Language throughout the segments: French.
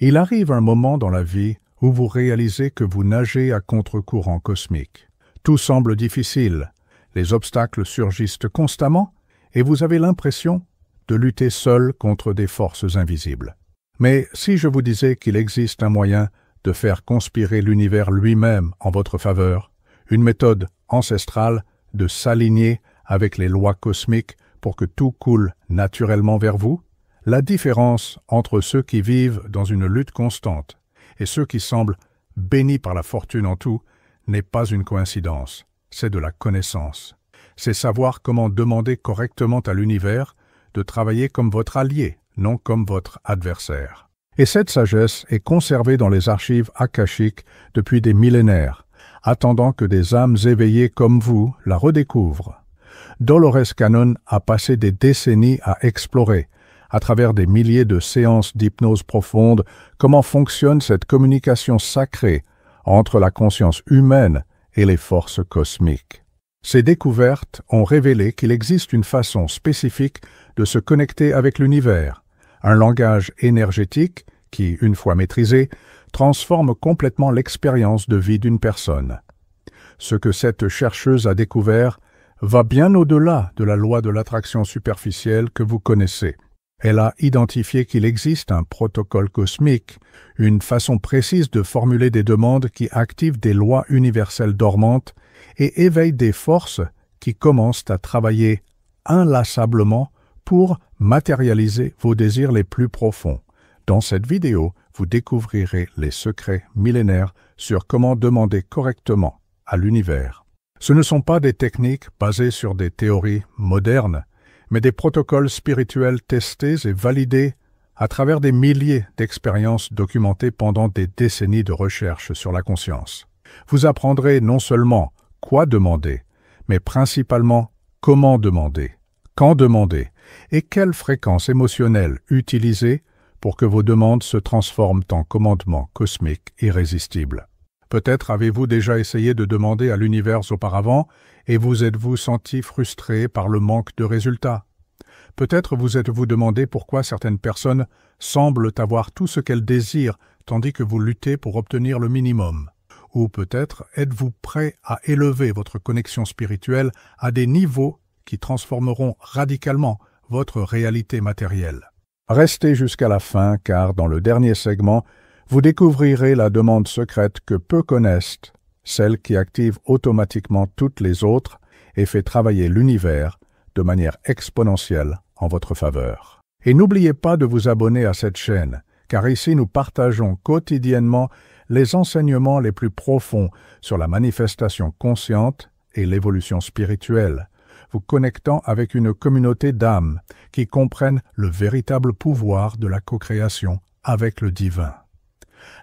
Il arrive un moment dans la vie où vous réalisez que vous nagez à contre-courant cosmique. Tout semble difficile, les obstacles surgissent constamment et vous avez l'impression de lutter seul contre des forces invisibles. Mais si je vous disais qu'il existe un moyen de faire conspirer l'univers lui-même en votre faveur, une méthode ancestrale de s'aligner avec les lois cosmiques pour que tout coule naturellement vers vous, la différence entre ceux qui vivent dans une lutte constante et ceux qui semblent bénis par la fortune en tout n'est pas une coïncidence, c'est de la connaissance. C'est savoir comment demander correctement à l'univers de travailler comme votre allié, non comme votre adversaire. Et cette sagesse est conservée dans les archives akashiques depuis des millénaires, attendant que des âmes éveillées comme vous la redécouvrent. Dolores Cannon a passé des décennies à explorer, à travers des milliers de séances d'hypnose profonde, comment fonctionne cette communication sacrée entre la conscience humaine et les forces cosmiques. Ces découvertes ont révélé qu'il existe une façon spécifique de se connecter avec l'univers, un langage énergétique qui, une fois maîtrisé, transforme complètement l'expérience de vie d'une personne. Ce que cette chercheuse a découvert va bien au-delà de la loi de l'attraction superficielle que vous connaissez. Elle a identifié qu'il existe un protocole cosmique, une façon précise de formuler des demandes qui activent des lois universelles dormantes et éveillent des forces qui commencent à travailler inlassablement pour matérialiser vos désirs les plus profonds. Dans cette vidéo, vous découvrirez les secrets millénaires sur comment demander correctement à l'univers. Ce ne sont pas des techniques basées sur des théories modernes, mais des protocoles spirituels testés et validés à travers des milliers d'expériences documentées pendant des décennies de recherche sur la conscience. Vous apprendrez non seulement quoi demander, mais principalement comment demander, quand demander et quelle fréquence émotionnelle utiliser pour que vos demandes se transforment en commandements cosmiques irrésistibles. Peut-être avez-vous déjà essayé de demander à l'univers auparavant et vous êtes-vous senti frustré par le manque de résultats. Peut-être vous êtes-vous demandé pourquoi certaines personnes semblent avoir tout ce qu'elles désirent tandis que vous luttez pour obtenir le minimum. Ou peut-être êtes-vous prêt à élever votre connexion spirituelle à des niveaux qui transformeront radicalement votre réalité matérielle. Restez jusqu'à la fin car dans le dernier segment, vous découvrirez la demande secrète que peu connaissent, celle qui active automatiquement toutes les autres et fait travailler l'univers de manière exponentielle en votre faveur. Et n'oubliez pas de vous abonner à cette chaîne, car ici nous partageons quotidiennement les enseignements les plus profonds sur la manifestation consciente et l'évolution spirituelle, vous connectant avec une communauté d'âmes qui comprennent le véritable pouvoir de la co-création avec le divin.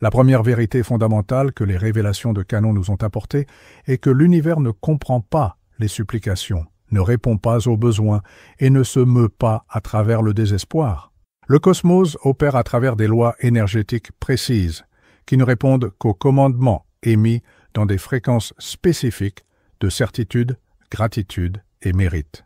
La première vérité fondamentale que les révélations de Cannon nous ont apportée est que l'univers ne comprend pas les supplications, ne répond pas aux besoins et ne se meut pas à travers le désespoir. Le cosmos opère à travers des lois énergétiques précises qui ne répondent qu'aux commandements émis dans des fréquences spécifiques de certitude, gratitude et mérite.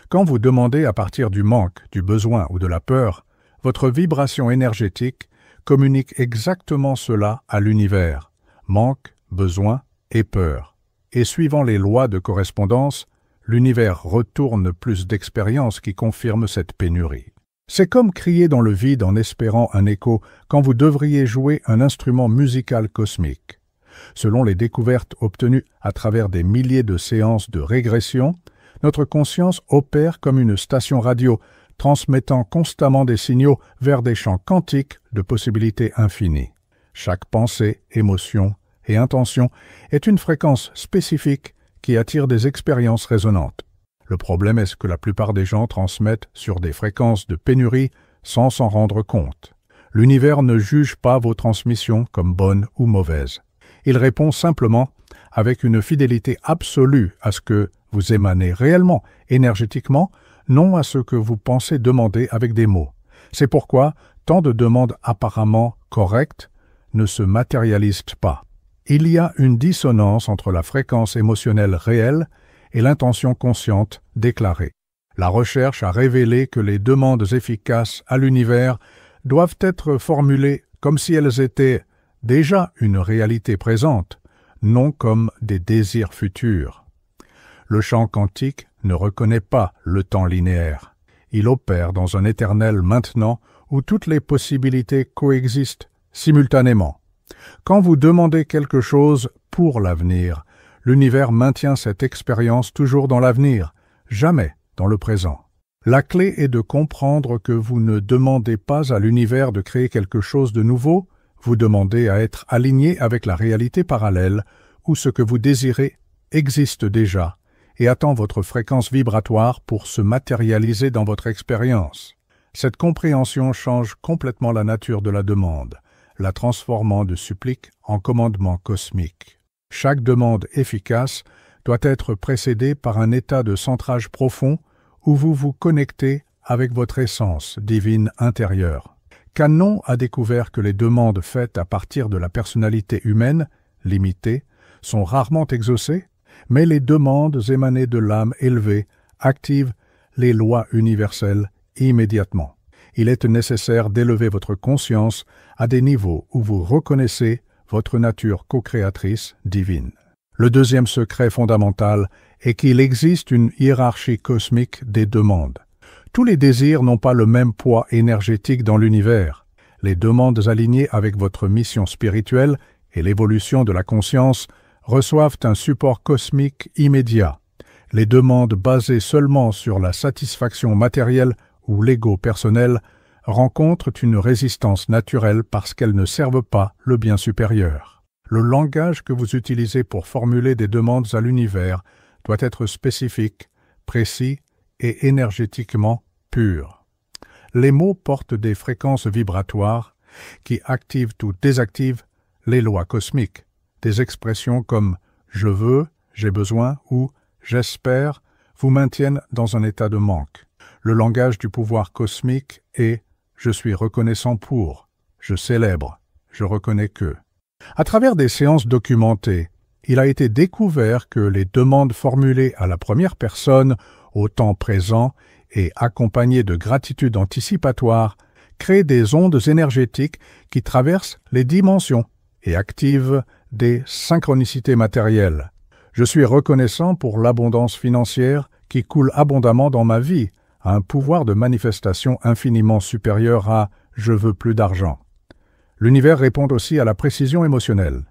Quand vous demandez à partir du manque, du besoin ou de la peur, votre vibration énergétique communique exactement cela à l'univers, manque, besoin et peur. Et suivant les lois de correspondance, l'univers retourne plus d'expériences qui confirment cette pénurie. C'est comme crier dans le vide en espérant un écho quand vous devriez jouer un instrument musical cosmique. Selon les découvertes obtenues à travers des milliers de séances de régression, notre conscience opère comme une station radio, transmettant constamment des signaux vers des champs quantiques de possibilités infinies. Chaque pensée, émotion et intention est une fréquence spécifique qui attire des expériences résonantes. Le problème est que la plupart des gens transmettent sur des fréquences de pénurie sans s'en rendre compte. L'univers ne juge pas vos transmissions comme bonnes ou mauvaises. Il répond simplement avec une fidélité absolue à ce que vous émanez réellement, énergétiquement, non à ce que vous pensez demander avec des mots. C'est pourquoi tant de demandes apparemment correctes ne se matérialisent pas. Il y a une dissonance entre la fréquence émotionnelle réelle et l'intention consciente déclarée. La recherche a révélé que les demandes efficaces à l'univers doivent être formulées comme si elles étaient déjà une réalité présente, non comme des désirs futurs. Le champ quantique ne reconnaît pas le temps linéaire. Il opère dans un éternel maintenant où toutes les possibilités coexistent simultanément. Quand vous demandez quelque chose pour l'avenir, l'univers maintient cette expérience toujours dans l'avenir, jamais dans le présent. La clé est de comprendre que vous ne demandez pas à l'univers de créer quelque chose de nouveau, vous demandez à être aligné avec la réalité parallèle où ce que vous désirez existe déjà et attend votre fréquence vibratoire pour se matérialiser dans votre expérience. Cette compréhension change complètement la nature de la demande, la transformant de supplique en commandement cosmique. Chaque demande efficace doit être précédée par un état de centrage profond où vous vous connectez avec votre essence divine intérieure. Canon a découvert que les demandes faites à partir de la personnalité humaine, limitée, sont rarement exaucées, mais les demandes émanées de l'âme élevée activent les lois universelles immédiatement. Il est nécessaire d'élever votre conscience à des niveaux où vous reconnaissez votre nature co-créatrice divine. Le deuxième secret fondamental est qu'il existe une hiérarchie cosmique des demandes. Tous les désirs n'ont pas le même poids énergétique dans l'univers. Les demandes alignées avec votre mission spirituelle et l'évolution de la conscience reçoivent un support cosmique immédiat. Les demandes basées seulement sur la satisfaction matérielle ou l'ego personnel rencontrent une résistance naturelle parce qu'elles ne servent pas le bien supérieur. Le langage que vous utilisez pour formuler des demandes à l'univers doit être spécifique, précis et énergétiquement pur. Les mots portent des fréquences vibratoires qui activent ou désactivent les lois cosmiques. Des expressions comme « je veux »,« j'ai besoin » ou « j'espère » vous maintiennent dans un état de manque. Le langage du pouvoir cosmique est « je suis reconnaissant pour »,« je célèbre »,« je reconnais que ». À travers des séances documentées, il a été découvert que les demandes formulées à la première personne au temps présent et accompagnées de gratitude anticipatoire créent des ondes énergétiques qui traversent les dimensions et activent des synchronicités matérielles. Je suis reconnaissant pour l'abondance financière qui coule abondamment dans ma vie, à un pouvoir de manifestation infiniment supérieur à « je veux plus d'argent ». L'univers répond aussi à la précision émotionnelle.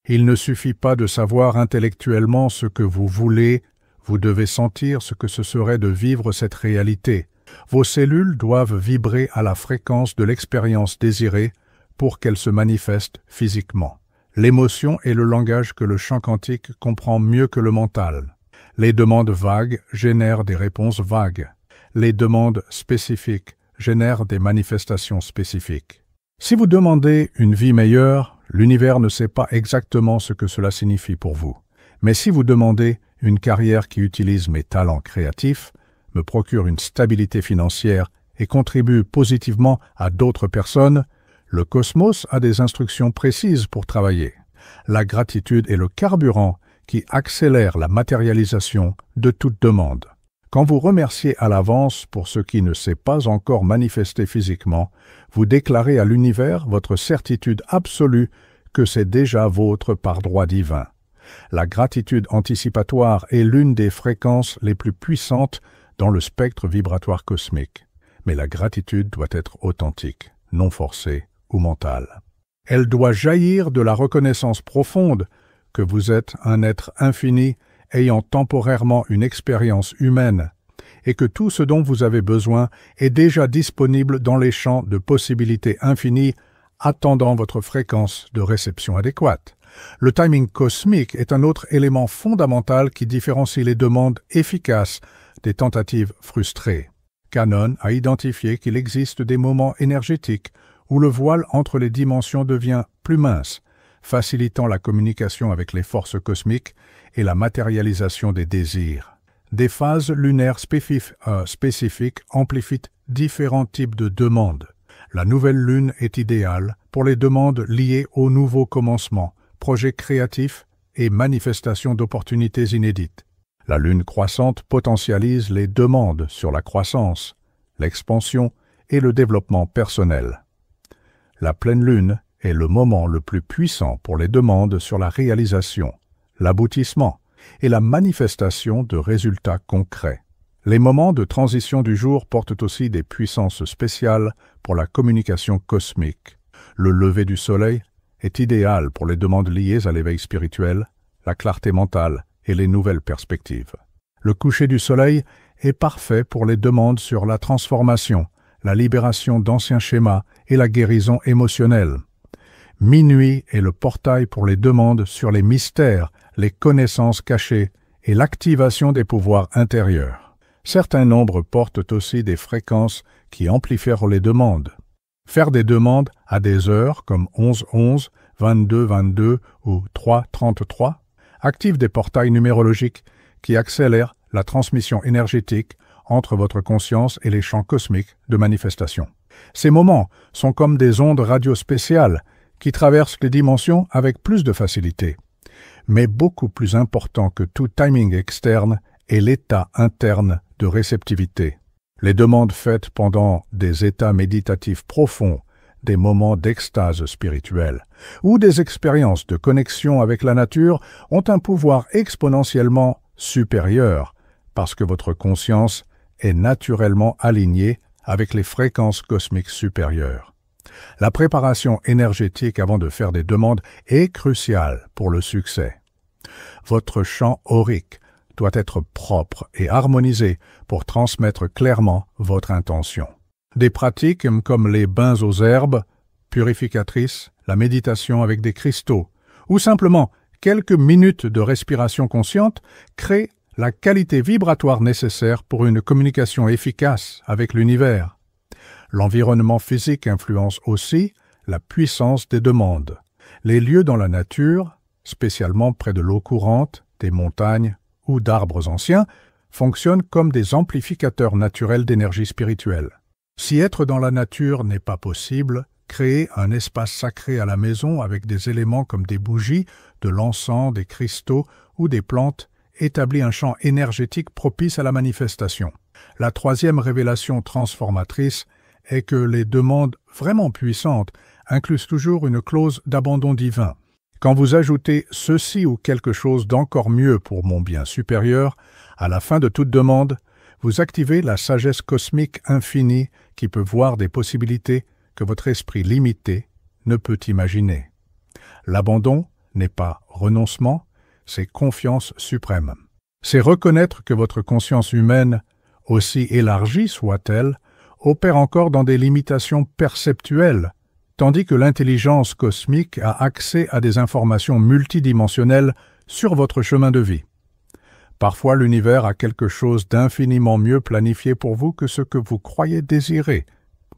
Il ne suffit pas de savoir intellectuellement ce que vous voulez, vous devez sentir ce que ce serait de vivre cette réalité. Vos cellules doivent vibrer à la fréquence de l'expérience désirée pour qu'elle se manifeste physiquement. L'émotion est le langage que le champ quantique comprend mieux que le mental. Les demandes vagues génèrent des réponses vagues. Les demandes spécifiques génèrent des manifestations spécifiques. Si vous demandez une vie meilleure, l'univers ne sait pas exactement ce que cela signifie pour vous. Mais si vous demandez une carrière qui utilise mes talents créatifs, me procure une stabilité financière et contribue positivement à d'autres personnes, le cosmos a des instructions précises pour travailler. La gratitude est le carburant qui accélère la matérialisation de toute demande. Quand vous remerciez à l'avance pour ce qui ne s'est pas encore manifesté physiquement, vous déclarez à l'univers votre certitude absolue que c'est déjà vôtre par droit divin. La gratitude anticipatoire est l'une des fréquences les plus puissantes dans le spectre vibratoire cosmique. Mais la gratitude doit être authentique, non forcée ou mentale. Elle doit jaillir de la reconnaissance profonde que vous êtes un être infini ayant temporairement une expérience humaine et que tout ce dont vous avez besoin est déjà disponible dans les champs de possibilités infinies attendant votre fréquence de réception adéquate. Le timing cosmique est un autre élément fondamental qui différencie les demandes efficaces des tentatives frustrées. Canon a identifié qu'il existe des moments énergétiques où le voile entre les dimensions devient plus mince, facilitant la communication avec les forces cosmiques et la matérialisation des désirs. Des phases lunaires spécifiques amplifient différents types de demandes. La nouvelle lune est idéale pour les demandes liées au nouveau commencement, projets créatifs et manifestations d'opportunités inédites. La lune croissante potentialise les demandes sur la croissance, l'expansion et le développement personnel. La pleine lune est le moment le plus puissant pour les demandes sur la réalisation, l'aboutissement et la manifestation de résultats concrets. Les moments de transition du jour portent aussi des puissances spéciales pour la communication cosmique. Le lever du soleil est idéal pour les demandes liées à l'éveil spirituel, la clarté mentale et les nouvelles perspectives. Le coucher du soleil est parfait pour les demandes sur la transformation, la libération d'anciens schémas et la guérison émotionnelle. Minuit est le portail pour les demandes sur les mystères, les connaissances cachées et l'activation des pouvoirs intérieurs. Certains nombres portent aussi des fréquences qui amplifient les demandes. Faire des demandes à des heures comme 11-11, 22-22 ou 3-33 active des portails numérologiques qui accélèrent la transmission énergétique entre votre conscience et les champs cosmiques de manifestation. Ces moments sont comme des ondes radio spéciales qui traversent les dimensions avec plus de facilité. Mais beaucoup plus important que tout timing externe est l'état interne de réceptivité. Les demandes faites pendant des états méditatifs profonds, des moments d'extase spirituelle ou des expériences de connexion avec la nature ont un pouvoir exponentiellement supérieur parce que votre conscience est naturellement alignée avec les fréquences cosmiques supérieures. La préparation énergétique avant de faire des demandes est cruciale pour le succès. Votre champ aurique doit être propre et harmonisé pour transmettre clairement votre intention. Des pratiques comme les bains aux herbes, purificatrices, la méditation avec des cristaux, ou simplement quelques minutes de respiration consciente créent la qualité vibratoire nécessaire pour une communication efficace avec l'univers. L'environnement physique influence aussi la puissance des demandes. Les lieux dans la nature, spécialement près de l'eau courante, des montagnes ou d'arbres anciens, fonctionnent comme des amplificateurs naturels d'énergie spirituelle. Si être dans la nature n'est pas possible, créer un espace sacré à la maison avec des éléments comme des bougies, de l'encens, des cristaux ou des plantes établit un champ énergétique propice à la manifestation. La troisième révélation transformatrice est que les demandes vraiment puissantes incluent toujours une clause d'abandon divin. Quand vous ajoutez ceci ou quelque chose d'encore mieux pour mon bien supérieur, à la fin de toute demande, vous activez la sagesse cosmique infinie qui peut voir des possibilités que votre esprit limité ne peut imaginer. L'abandon n'est pas renoncement, c'est confiance suprême. C'est reconnaître que votre conscience humaine, aussi élargie soit-elle, opère encore dans des limitations perceptuelles, tandis que l'intelligence cosmique a accès à des informations multidimensionnelles sur votre chemin de vie. Parfois, l'univers a quelque chose d'infiniment mieux planifié pour vous que ce que vous croyez désirer.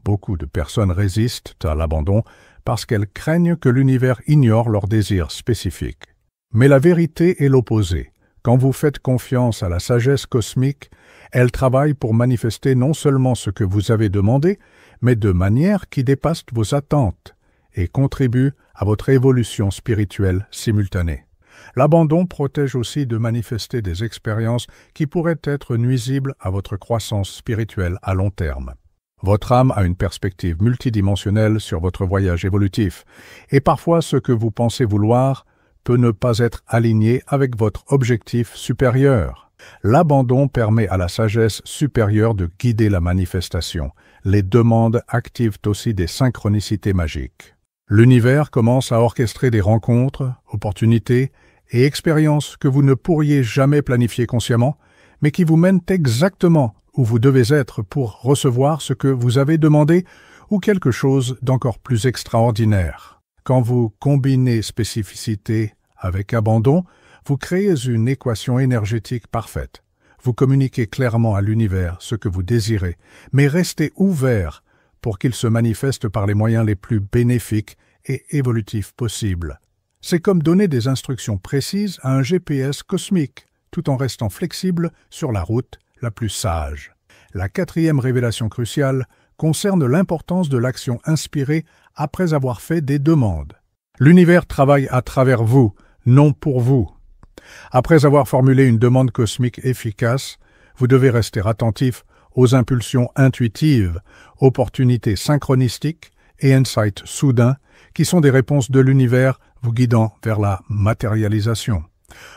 Beaucoup de personnes résistent à l'abandon parce qu'elles craignent que l'univers ignore leurs désirs spécifiques. Mais la vérité est l'opposé. Quand vous faites confiance à la sagesse cosmique, elle travaille pour manifester non seulement ce que vous avez demandé, mais de manière qui dépasse vos attentes et contribue à votre évolution spirituelle simultanée. L'abandon protège aussi de manifester des expériences qui pourraient être nuisibles à votre croissance spirituelle à long terme. Votre âme a une perspective multidimensionnelle sur votre voyage évolutif, et parfois ce que vous pensez vouloir peut ne pas être aligné avec votre objectif supérieur. L'abandon permet à la sagesse supérieure de guider la manifestation. Les demandes activent aussi des synchronicités magiques. L'univers commence à orchestrer des rencontres, opportunités et expériences que vous ne pourriez jamais planifier consciemment, mais qui vous mènent exactement où vous devez être pour recevoir ce que vous avez demandé ou quelque chose d'encore plus extraordinaire. Quand vous combinez spécificité avec abandon, vous créez une équation énergétique parfaite. Vous communiquez clairement à l'univers ce que vous désirez, mais restez ouvert pour qu'il se manifeste par les moyens les plus bénéfiques et évolutifs possibles. C'est comme donner des instructions précises à un GPS cosmique, tout en restant flexible sur la route la plus sage. La quatrième révélation cruciale concerne l'importance de l'action inspirée après avoir fait des demandes. L'univers travaille à travers vous, non pour vous. Après avoir formulé une demande cosmique efficace, vous devez rester attentif aux impulsions intuitives, opportunités synchronistiques et insights soudains qui sont des réponses de l'univers vous guidant vers la matérialisation.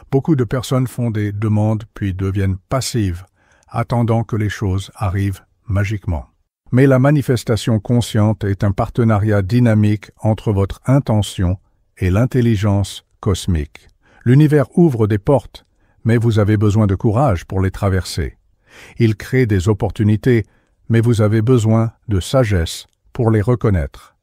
Beaucoup de personnes font des demandes puis deviennent passives, attendant que les choses arrivent magiquement. Mais la manifestation consciente est un partenariat dynamique entre votre intention et l'intelligence cosmique. L'univers ouvre des portes, mais vous avez besoin de courage pour les traverser. Il crée des opportunités, mais vous avez besoin de sagesse pour les reconnaître.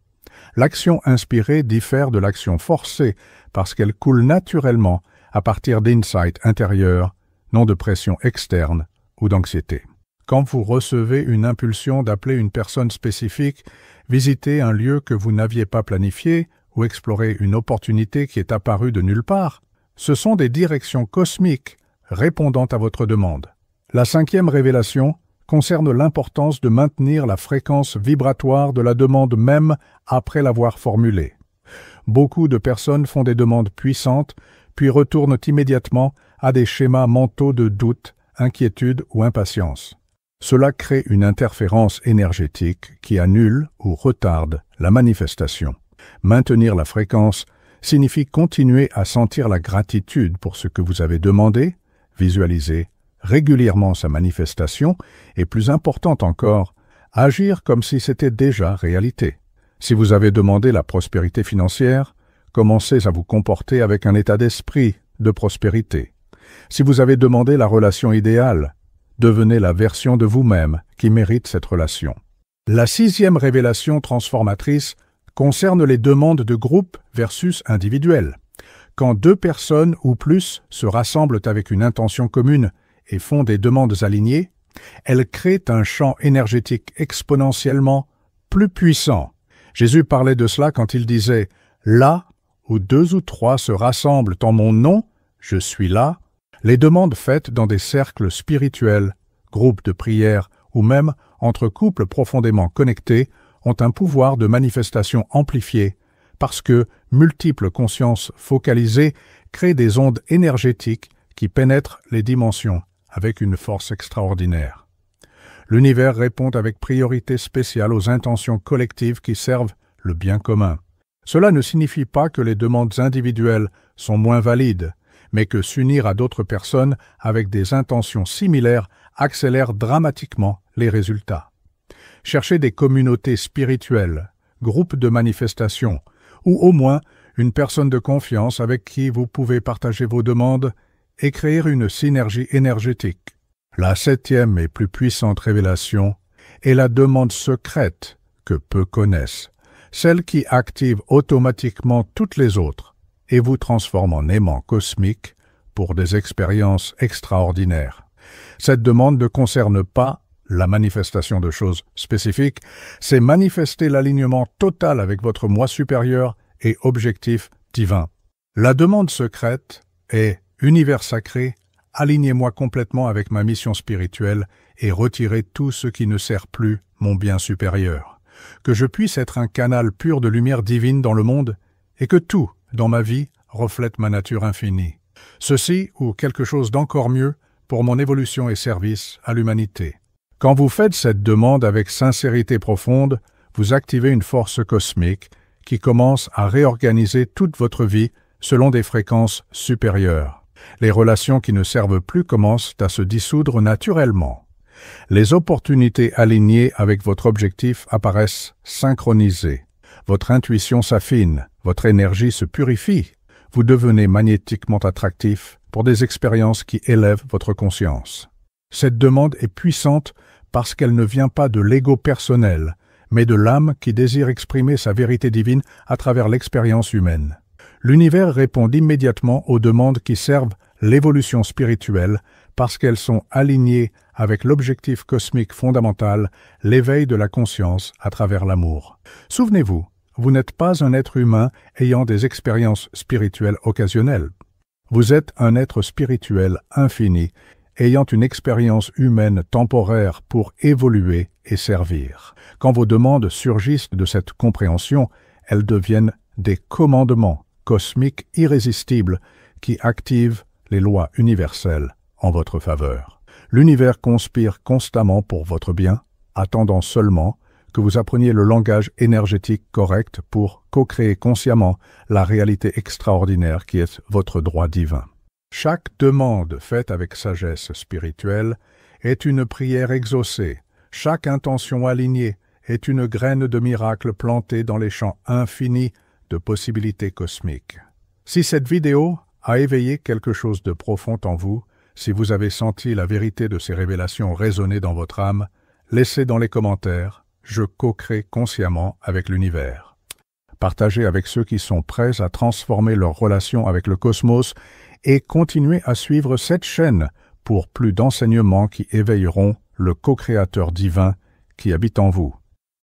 L'action inspirée diffère de l'action forcée parce qu'elle coule naturellement à partir d'insights intérieurs, non de pression externe ou d'anxiété. Quand vous recevez une impulsion d'appeler une personne spécifique, visiter un lieu que vous n'aviez pas planifié ou explorer une opportunité qui est apparue de nulle part, ce sont des directions cosmiques répondant à votre demande. La 5e révélation concerne l'importance de maintenir la fréquence vibratoire de la demande même après l'avoir formulée. Beaucoup de personnes font des demandes puissantes, puis retournent immédiatement à des schémas mentaux de doute, inquiétude ou impatience. Cela crée une interférence énergétique qui annule ou retarde la manifestation. Maintenir la fréquence signifie continuer à sentir la gratitude pour ce que vous avez demandé, visualiser régulièrement sa manifestation et, plus importante encore, agir comme si c'était déjà réalité. Si vous avez demandé la prospérité financière, commencez à vous comporter avec un état d'esprit de prospérité. Si vous avez demandé la relation idéale, devenez la version de vous-même qui mérite cette relation. La 6e révélation transformatrice concerne les demandes de groupe versus individuelles. Quand 2 personnes ou plus se rassemblent avec une intention commune et font des demandes alignées, elles créent un champ énergétique exponentiellement plus puissant. Jésus parlait de cela quand il disait « Là où 2 ou 3 se rassemblent en mon nom, je suis là ». Les demandes faites dans des cercles spirituels, groupes de prière ou même entre couples profondément connectés ont un pouvoir de manifestation amplifié parce que multiples consciences focalisées créent des ondes énergétiques qui pénètrent les dimensions avec une force extraordinaire. L'univers répond avec priorité spéciale aux intentions collectives qui servent le bien commun. Cela ne signifie pas que les demandes individuelles sont moins valides, mais que s'unir à d'autres personnes avec des intentions similaires accélère dramatiquement les résultats. Cherchez des communautés spirituelles, groupes de manifestation, ou au moins une personne de confiance avec qui vous pouvez partager vos demandes et créer une synergie énergétique. La 7e et plus puissante révélation est la demande secrète que peu connaissent, celle qui active automatiquement toutes les autres et vous transforme en aimant cosmique pour des expériences extraordinaires. Cette demande ne concerne pas la manifestation de choses spécifiques, c'est manifester l'alignement total avec votre moi supérieur et objectif divin. La demande secrète est « Univers sacré, alignez-moi complètement avec ma mission spirituelle et retirez tout ce qui ne sert plus mon bien supérieur. Que je puisse être un canal pur de lumière divine dans le monde et que tout, dans ma vie, reflète ma nature infinie. Ceci ou quelque chose d'encore mieux pour mon évolution et service à l'humanité. » Quand vous faites cette demande avec sincérité profonde, vous activez une force cosmique qui commence à réorganiser toute votre vie selon des fréquences supérieures. Les relations qui ne servent plus commencent à se dissoudre naturellement. Les opportunités alignées avec votre objectif apparaissent synchronisées. Votre intuition s'affine, votre énergie se purifie. Vous devenez magnétiquement attractif pour des expériences qui élèvent votre conscience. Cette demande est puissante parce qu'elle ne vient pas de l'ego personnel, mais de l'âme qui désire exprimer sa vérité divine à travers l'expérience humaine. L'univers répond immédiatement aux demandes qui servent l'évolution spirituelle parce qu'elles sont alignées avec l'objectif cosmique fondamental, l'éveil de la conscience à travers l'amour. Souvenez-vous, vous n'êtes pas un être humain ayant des expériences spirituelles occasionnelles. Vous êtes un être spirituel infini, ayant une expérience humaine temporaire pour évoluer et servir. Quand vos demandes surgissent de cette compréhension, elles deviennent des commandements cosmiques irrésistibles qui activent les lois universelles en votre faveur. L'univers conspire constamment pour votre bien, attendant seulement que vous appreniez le langage énergétique correct pour co-créer consciemment la réalité extraordinaire qui est votre droit divin. Chaque demande faite avec sagesse spirituelle est une prière exaucée. Chaque intention alignée est une graine de miracle plantée dans les champs infinis de possibilités cosmiques. Si cette vidéo a éveillé quelque chose de profond en vous, si vous avez senti la vérité de ces révélations résonner dans votre âme, laissez dans les commentaires « Je co-crée consciemment avec l'univers ». Partagez avec ceux qui sont prêts à transformer leur relation avec le cosmos et continuez à suivre cette chaîne pour plus d'enseignements qui éveilleront le co-créateur divin qui habite en vous.